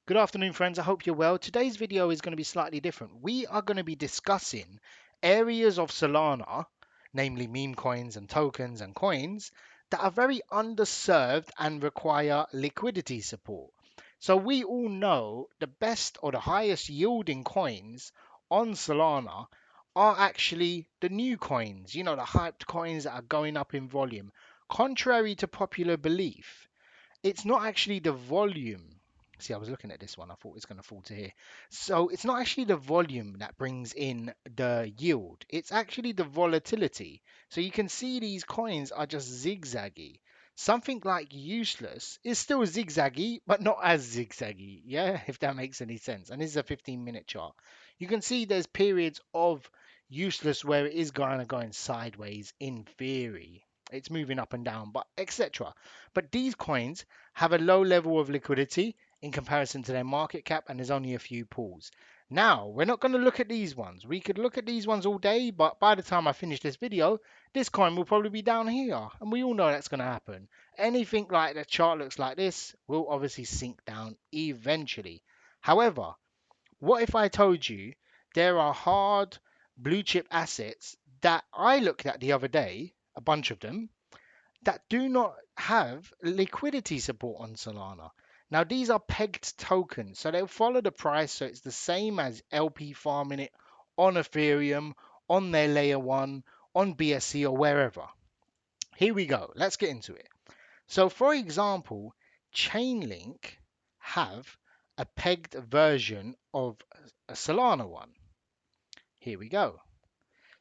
Good afternoon, friends. I hope you're well. Today's video is going to be slightly different. We are going to be discussing areas of Solana, namely meme coins and tokens and coins, that are very underserved and require liquidity support. So we all know the best or the highest yielding coins on Solana are actually the new coins, the hyped coins that are going up in volume. Contrary to popular belief, it's not actually the volume. See, I was looking at this one. I thought it was going to fall to here. So it's not actually the volume that brings in the yield. It's actually the volatility. So you can see these coins are just zigzaggy. Something like useless is still zigzaggy, but not as zigzaggy. Yeah, if that makes any sense. And this is a 15-minute chart. You can see there's periods of useless where it is kind of going sideways in theory. It's moving up and down, but etc. But these coins have a low level of liquidity in comparison to their market cap, and there's only a few pools. Now, we're not going to look at these ones. We could look at these ones all day, but by the time I finish this video, this coin will probably be down here, and we all know that's going to happen. Anything like the chart looks like this will obviously sink down eventually. However, what if I told you there are hard blue chip assets that I looked at the other day, a bunch of them, that do not have liquidity support on Solana? Now, these are pegged tokens, so they'll follow the price, so it's the same as LP farming it on Ethereum, on their layer one, on BSC, or wherever. Here we go. Let's get into it. So, for example, Chainlink have a pegged version of a Solana one. Here we go.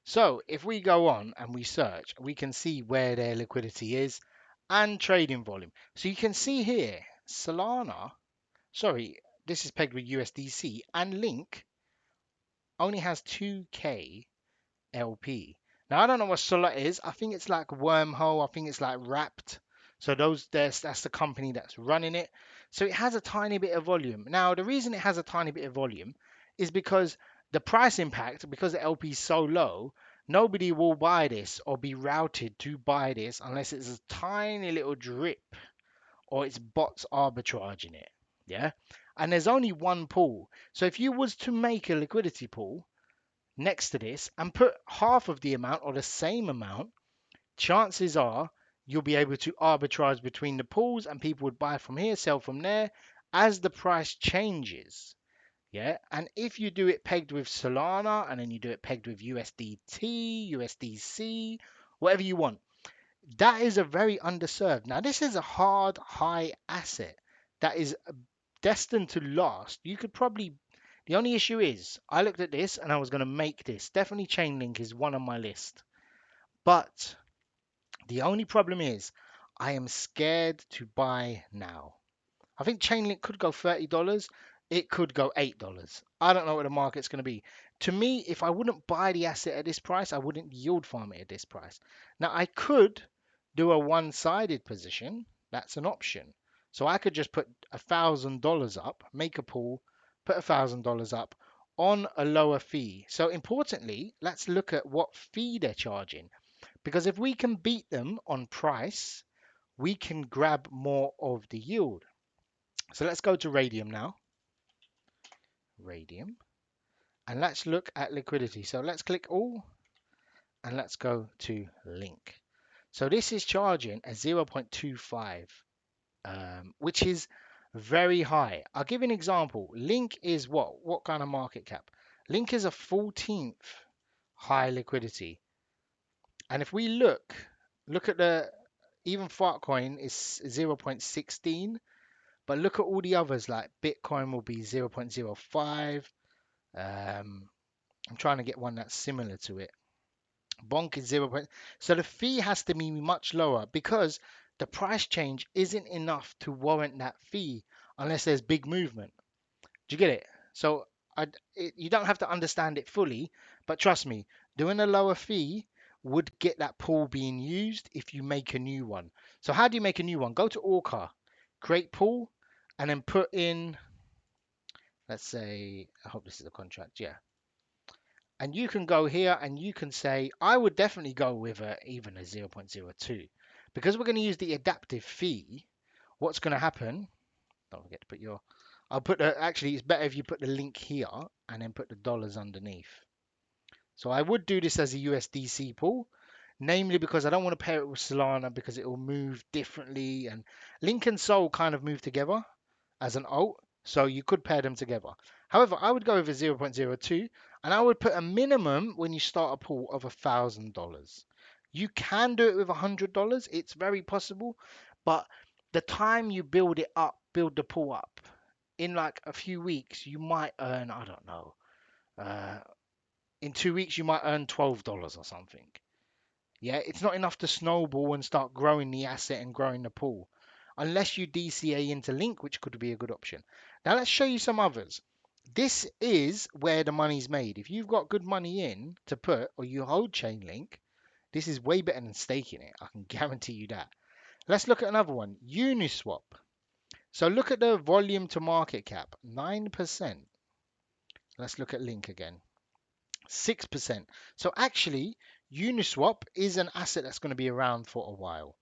So if we go on and we search, we can see where their liquidity is and trading volume. So you can see here, Solana, sorry, this is pegged with USDC, and Link only has 2K LP. Now I don't know what Solana is. I think it's like Wormhole. I think it's like Wrapped. So that's the company that's running it. So it has a tiny bit of volume. Now the reason it has a tiny bit of volume is because the price impact, because the LP is so low, nobody will buy this or be routed to buy this unless it's a tiny little drip or it's bots arbitraging it. Yeah. And there's only one pool. So if you was to make a liquidity pool next to this and put half of the amount or the same amount, chances are you'll be able to arbitrage between the pools and people would buy from here, sell from there as the price changes. Yeah. And if you do it pegged with Solana and then you do it pegged with USDT, USDC, whatever you want, that is a very underserved. Now, this is a hard, high asset that is destined to last. You could probably, the only issue is I looked at this and I was going to make this. Definitely Chainlink is one on my list. But the only problem is I am scared to buy now. I think Chainlink could go $30. It could go $8. I don't know what the market's going to be. To me, if I wouldn't buy the asset at this price, I wouldn't yield farm it at this price. Now, I could do a one-sided position. That's an option. So I could just put $1,000 up, make a pool, put $1,000 up on a lower fee. So importantly, let's look at what fee they're charging. Because if we can beat them on price, we can grab more of the yield. So let's go to Radium now. Radium. And let's look at liquidity. So let's click all and let's go to Link. So this is charging a 0.25, which is very high. I'll give you an example. Link is what? What kind of market cap? Link is a 14th high liquidity. And if we look at even Fartcoin is 0.16. But look at all the others, like Bitcoin will be 0.05. I'm trying to get one that's similar to it. Bonk is 0. So the fee has to be much lower because the price change isn't enough to warrant that fee unless there's big movement. Do you get it? So you don't have to understand it fully, but trust me, doing a lower fee would get that pool being used if you make a new one. So how do you make a new one? Go to Orca, create pool, and then put in, let's say, I hope this is a contract, yeah. And you can go here and you can say, I would definitely go with even a 0.02. Because we're going to use the adaptive fee, what's going to happen, don't forget to put your Actually, it's better if you put the link here and then put the dollars underneath. So I would do this as a USDC pool, namely because I don't want to pair it with Solana because it will move differently. And Link and Sol kind of move together as an alt, so you could pair them together. However, I would go over 0.02 and I would put a minimum when you start a pool of $1,000. You can do it with $100, it's very possible, but the time you build it up, build the pool up, in like a few weeks, you might earn, I don't know, uh, in 2 weeks, you might earn $12 or something. Yeah, it's not enough to snowball and start growing the asset and growing the pool, unless you DCA into Link, which could be a good option. Now, let's show you some others. This is where the money's made. If you've got good money in to put, or you hold Chainlink, this is way better than staking it. I can guarantee you that. Let's look at another one, Uniswap. So look at the volume to market cap, 9%. Let's look at Link again. 6%. So actually, Uniswap is an asset that's going to be around for a while.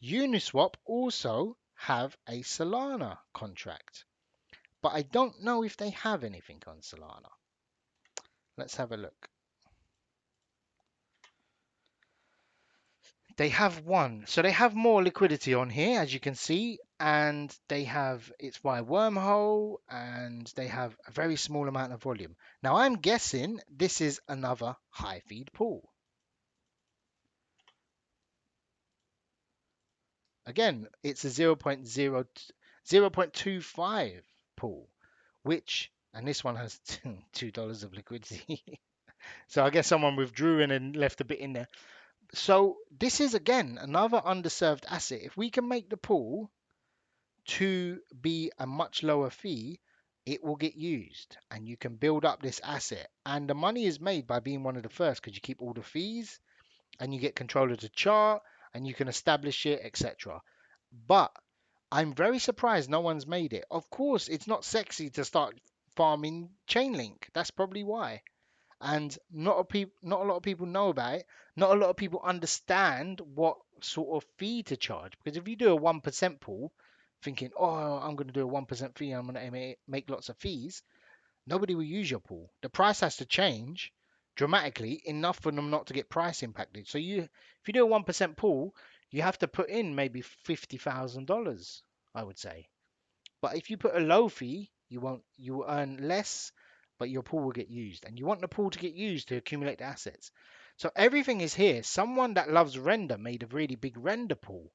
Uniswap also have a Solana contract, but I don't know if they have anything on Solana. Let's have a look. They have one. So they have more liquidity on here, as you can see, and they have it's by wormhole, and they have a very small amount of volume. Now I'm guessing this is another high feed pool. Again, it's a 0.25 pool, which, and this one has $2 of liquidity. So I guess someone withdrew and then left a bit in there. So this is again another underserved asset. If we can make the pool to be a much lower fee, it will get used and you can build up this asset. And the money is made by being one of the first because you keep all the fees and you get control of the chart and you can establish it, etc. But I'm very surprised no one's made it. Of course, it's not sexy to start farming Chainlink. That's probably why. And not a lot of people know about it. Not a lot of people understand what sort of fee to charge. Because if you do a 1% pool, thinking, oh, I'm going to do a 1% fee, I'm going to make lots of fees, nobody will use your pool. The price has to change dramatically enough for them not to get price impacted. So if you do a 1% pool, you have to put in maybe $50,000, I would say. But if you put a low fee, you will earn less, but your pool will get used. And you want the pool to get used to accumulate the assets. So everything is here. Someone that loves render made a really big render pool,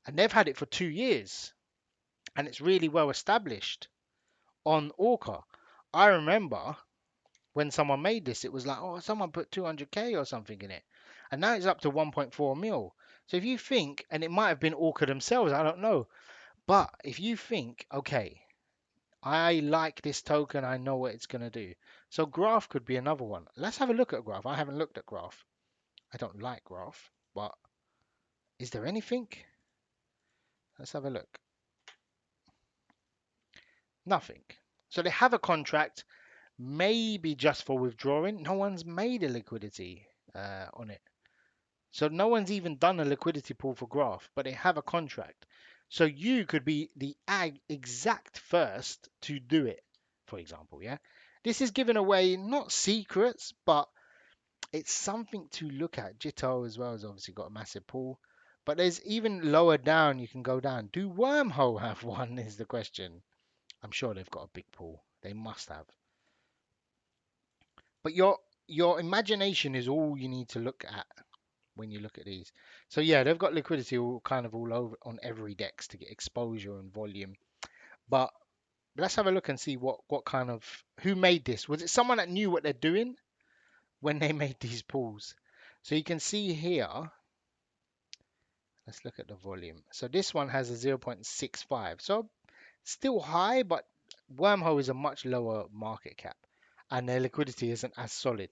and they've had it for 2 years, and it's really well established on Orca. I remember when someone made this, it was like, oh, someone put 200K or something in it. And now it's up to 1.4 mil. So if you think, and it might have been Orca themselves, I don't know. But if you think, okay, I like this token, I know what it's going to do. So Graph could be another one. Let's have a look at Graph. I haven't looked at Graph. I don't like Graph, but is there anything? Let's have a look. Nothing. So they have a contract, maybe just for withdrawing. No one's made a liquidity on it. So no one's even done a liquidity pool for Graph, but they have a contract. So you could be the exact first to do it, for example, yeah? This is giving away not secrets, but it's something to look at. Jitto as well has obviously got a massive pool. But there's even lower down you can go down. Do Wormhole have one is the question. I'm sure they've got a big pool. They must have. But your imagination is all you need to look at when you look at these. So yeah, they've got liquidity all over on every dex to get exposure and volume. But let's have a look and see what kind of who made this. Was it someone that knew what they're doing when they made these pools? So you can see here, let's look at the volume. So this one has a 0.65. So still high, but Wormhole is a much lower market cap and their liquidity isn't as solid.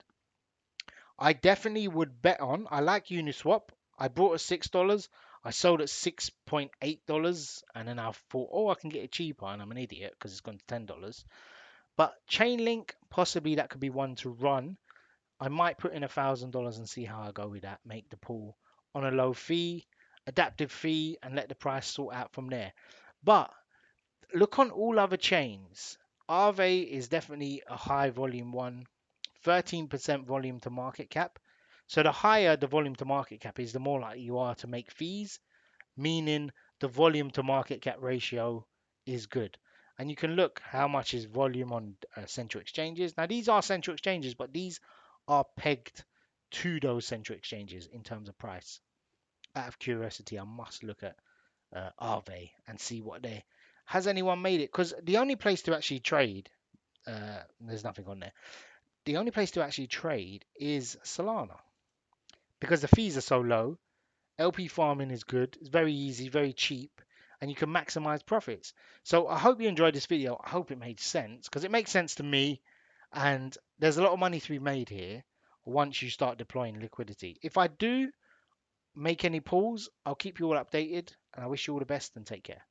I definitely would bet on. I like Uniswap. I bought at $6. I sold at $6.8, and then I thought, oh, I can get it cheaper, and I'm an idiot because it's gone to $10. But Chainlink, possibly that could be one to run. I might put in $1,000 and see how I go with that. Make the pool on a low fee, adaptive fee, and let the price sort out from there. But Look on all other chains. Aave is definitely a high volume one, 13% volume to market cap. So the higher the volume to market cap is, the more likely you are to make fees, meaning the volume to market cap ratio is good. And you can look how much is volume on central exchanges. Now, these are central exchanges, but these are pegged to those central exchanges in terms of price. Out of curiosity, I must look at Aave and see what they. Has anyone made it? Because the only place to actually trade, there's nothing on there. The only place to actually trade is Solana because the fees are so low. LP farming is good. It's very easy, very cheap, and you can maximize profits. So I hope you enjoyed this video. I hope it made sense because it makes sense to me. And there's a lot of money to be made here once you start deploying liquidity. If I do make any pulls, I'll keep you all updated. And I wish you all the best and take care.